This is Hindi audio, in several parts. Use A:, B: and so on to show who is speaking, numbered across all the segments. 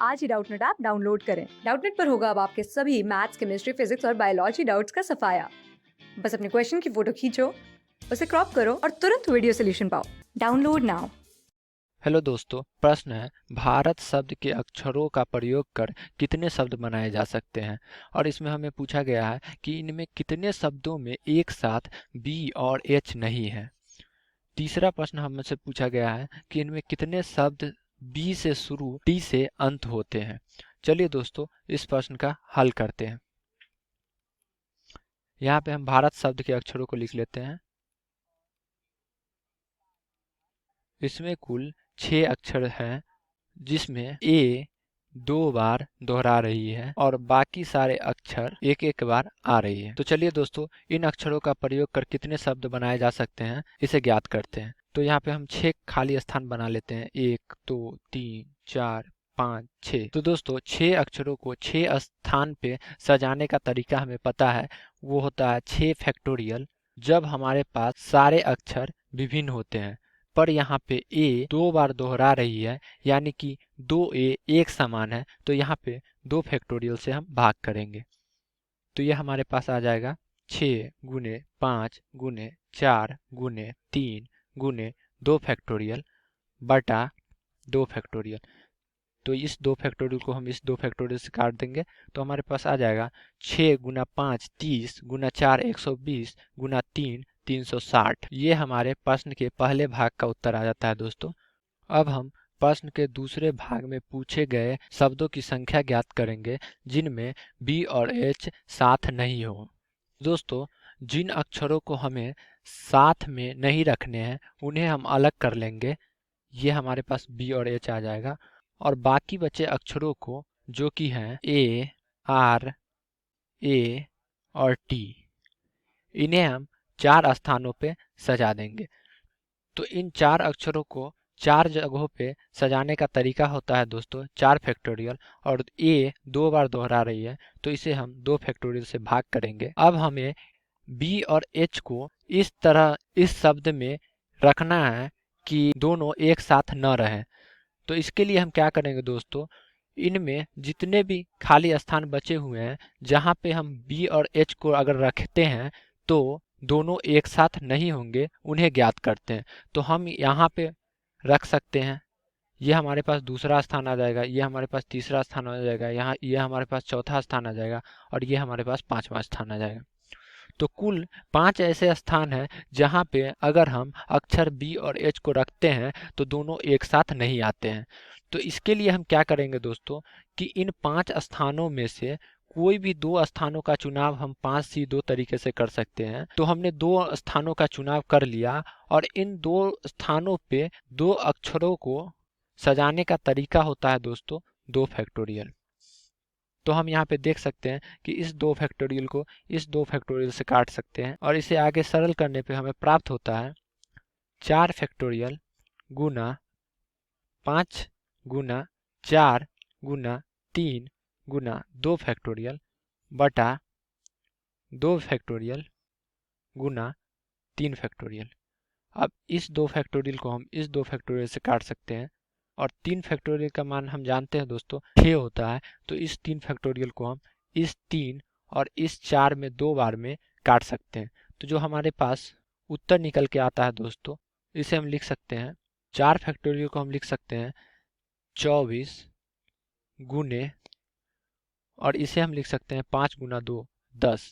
A: आज ही डाउटनेट ऐप डाउनलोड करें। डाउटनेट पर होगा अब आपके सभी मैथ्स, केमिस्ट्री, फिजिक्स और बायोलॉजी डाउट्स का सफाया। बस अपने क्वेश्चन की फोटो खींचो, उसे क्रॉप करो और तुरंत वीडियो सोल्यूशन पाओ। Download now.
B: हेलो दोस्तों, प्रश्न है भारत शब्द के अक्षरों का प्रयोग कर कितने शब्द बनाए जा सकते हैं। और इसमें हमें पूछा गया है कि इनमें कितने शब्दों में एक साथ बी और एच नहीं है। तीसरा प्रश्न हमसे पूछा गया है कि इनमें कितने शब्द बी से शुरू टी से अंत होते हैं। चलिए दोस्तों, इस प्रश्न का हल करते हैं। यहाँ पे हम भारत शब्द के अक्षरों को लिख लेते हैं। इसमें कुल 6 अक्षर हैं, जिसमें ए 2 बार दोहरा रही है और बाकी सारे अक्षर एक एक बार आ रही है। तो चलिए दोस्तों, इन अक्षरों का प्रयोग कर कितने शब्द बनाए जा सकते हैं इसे ज्ञात करते हैं। तो यहाँ पे हम 6 खाली स्थान बना लेते हैं, 1 2 3 4 5 6। तो दोस्तों 6 अक्षरों को 6 स्थान पे सजाने का तरीका हमें पता है, वो होता है 6 फैक्टोरियल। जब हमारे पास सारे अक्षर विभिन्न होते हैं पर यहाँ पे ए 2 बार दोहरा रही है, यानी कि 2 ए एक समान है, तो यहाँ पे 2 फैक्टोरियल से हम भाग करेंगे। तो ये हमारे पास आ जाएगा 6 गुने 5 गुने 4 गुने 3 गुने 2 फैक्टोरियल बटा 2 फैक्टोरियल। तो इस 2 फैक्टोरियल को हम इस 2 फैक्टोरियल से काट देंगे, तो हमारे पास आ जाएगा 6 गुना 5 30 गुना 4 120 गुना 3 360। ये हमारे प्रश्न के पहले भाग का उत्तर आ जाता है दोस्तों। अब हम प्रश्न के दूसरे भाग में पूछे गए शब्दों की संख्या ज्ञात करेंगे जिनमें बी और एच साथ नहीं हो। दोस्तों, जिन अक्षरों को हमें साथ में नहीं रखने हैं उन्हें हम अलग कर लेंगे। ये हमारे पास बी और एच आ जाएगा और बाकी बचे अक्षरों को, जो कि हैं ए आर ए और टी, इन्हें हम 4 स्थानों पे सजा देंगे। तो इन 4 अक्षरों को 4 जगहों पे सजाने का तरीका होता है दोस्तों 4 फैक्टोरियल। और ए 2 बार दोहरा रही है, तो इसे हम 2 फैक्टोरियल से भाग करेंगे। अब हमें बी और एच को इस तरह इस शब्द में रखना है कि दोनों एक साथ न रहें। तो इसके लिए हम क्या करेंगे दोस्तों, इनमें जितने भी खाली स्थान बचे हुए हैं जहाँ पे हम बी और एच को अगर रखते हैं तो दोनों एक साथ नहीं होंगे, उन्हें ज्ञात करते हैं। तो हम यहाँ पे रख सकते हैं, ये हमारे पास दूसरा स्थान आ जाएगा, ये हमारे पास तीसरा स्थान आ जाएगा, यहाँ ये हमारे पास चौथा स्थान आ जाएगा और ये हमारे पास 5वां स्थान आ जाएगा। तो कुल 5 ऐसे स्थान हैं जहाँ पे अगर हम अक्षर बी और एच को रखते हैं तो दोनों एक साथ नहीं आते हैं। तो इसके लिए हम क्या करेंगे दोस्तों कि इन 5 स्थानों में से कोई भी 2 स्थानों का चुनाव हम 5C2 तरीके से कर सकते हैं। तो हमने 2 स्थानों का चुनाव कर लिया और इन 2 स्थानों पे 2 अक्षरों को सजाने का तरीका होता है दोस्तों 2 फैक्टोरियल। तो हम यहाँ पे देख सकते हैं कि इस 2 फैक्टोरियल को इस 2 फैक्टोरियल से काट सकते हैं और इसे आगे सरल करने पे हमें प्राप्त होता है 4 फैक्टोरियल गुना 5 गुना 4 गुना 3 गुना 2 फैक्टोरियल बटा 2 फैक्टोरियल गुना 3 फैक्टोरियल। अब इस 2 फैक्टोरियल को हम इस 2 फैक्टोरियल से काट सकते हैं और 3 फैक्टोरियल का मान हम जानते हैं दोस्तों 6 होता है। तो इस 3 फैक्टोरियल को हम इस 3 और इस 4 में 2 बार में काट सकते हैं। तो जो हमारे पास उत्तर निकल के आता है दोस्तों, इसे हम लिख सकते हैं 4 फैक्टोरियल को हम लिख सकते हैं 24 गुने, और इसे हम लिख सकते हैं 5 गुना 2 10।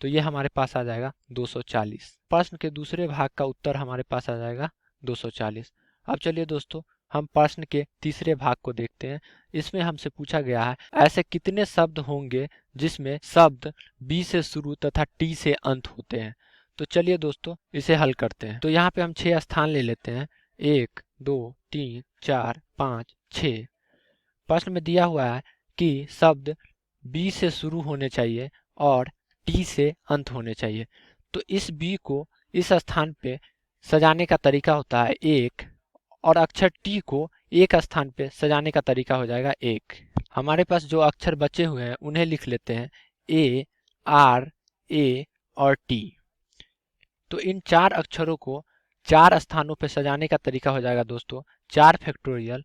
B: तो ये हमारे पास आ जाएगा 240। प्रश्न के दूसरे भाग का उत्तर हमारे पास आ जाएगा 240। अब चलिए दोस्तों, हम प्रश्न के तीसरे भाग को देखते हैं। इसमें हमसे पूछा गया है ऐसे कितने शब्द होंगे जिसमें शब्द बी से शुरू तथा टी से अंत होते हैं। तो चलिए दोस्तों, इसे हल करते हैं। तो यहाँ पे हम 6 स्थान ले लेते हैं, 1 2 3 4 5 6। प्रश्न में दिया हुआ है कि शब्द बी से शुरू होने चाहिए और टी से अंत होने चाहिए। तो इस बी को इस स्थान पे सजाने का तरीका होता है 1 और अक्षर टी को एक स्थान पे सजाने का तरीका हो जाएगा 1। हमारे पास जो अक्षर बचे हुए हैं उन्हें लिख लेते हैं ए आर ए और टी। तो इन 4 अक्षरों को 4 स्थानों पे सजाने का तरीका हो जाएगा दोस्तों 4 फैक्टोरियल।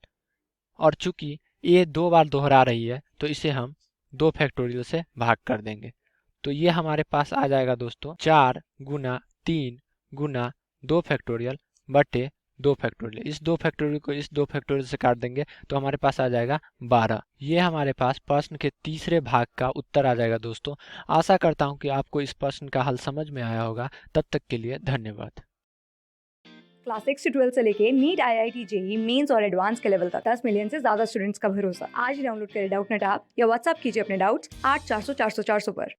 B: और चूंकि ए 2 बार दोहरा रही है तो इसे हम 2 फैक्टोरियल से भाग कर देंगे। तो ये हमारे पास आ जाएगा दोस्तों 4 गुना 3 गुना 2 फैक्टोरियल बटे 2 फैक्टोरियल। इस 2 फैक्टोरियल को इस 2 फैक्टोरियल से काट देंगे तो हमारे पास आ जाएगा 12। ये हमारे पास प्रश्न के तीसरे भाग का उत्तर आ जाएगा दोस्तों। आशा करता हूँ कि आपको इस प्रश्न का हल समझ में आया होगा। तब तक के लिए धन्यवाद।
A: क्लास 6 से 12 से लेके नीट, IIT, जेई मेंस और एडवांस के लेवल तक 10 मिलियन से ज्यादा स्टूडेंट्स का भरोसा। आज ही डाउनलोड करें डाउटनेट ऐप या व्हाट्सएप कीजिए अपने डाउट्स 8400 400 400 पर।